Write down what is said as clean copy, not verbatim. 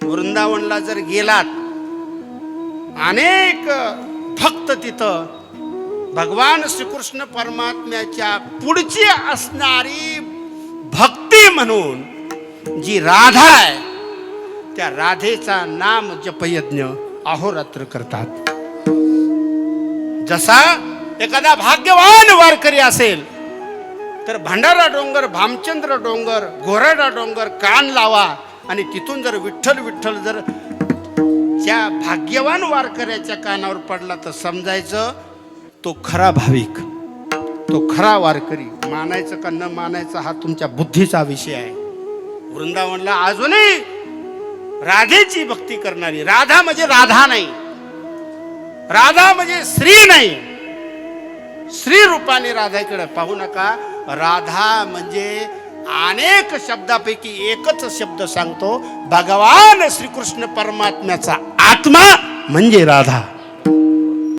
वृंदावनला जर गेलात, अनेक भक्त तिथं भगवान श्रीकृष्ण परमात्म्याच्या पुढची असणारी भक्ती म्हणून जी राधा आहे, त्या राधेचा नाम जपयज्ञ अहोरात्र करतात. जसा एखादा भाग्यवान वारकरी असेल तर भंडारा डोंगर, भामचंद्र डोंगर, घोराडा डोंगर कान लावा आणि तिथून जर विठ्ठल विठ्ठल जर त्या भाग्यवान वारकऱ्याच्या कानावर पडला तर समजायचं तो खरा भाविक, तो खरा वारकरी. मानायचं का न मानायचं हा तुमच्या बुद्धीचा विषय आहे. वृंदावनला अजूनही राधेची भक्ती करणारी, राधा म्हणजे राधा नाही, राधा म्हणजे श्री नाही, श्री रूपाने राधाकडे पाहू नका. राधा म्हणजे अनेक शब्दापैकी एकच शब्द सांगतो, भगवान श्रीकृष्ण परमात्म्याचा आत्मा म्हणजे राधा.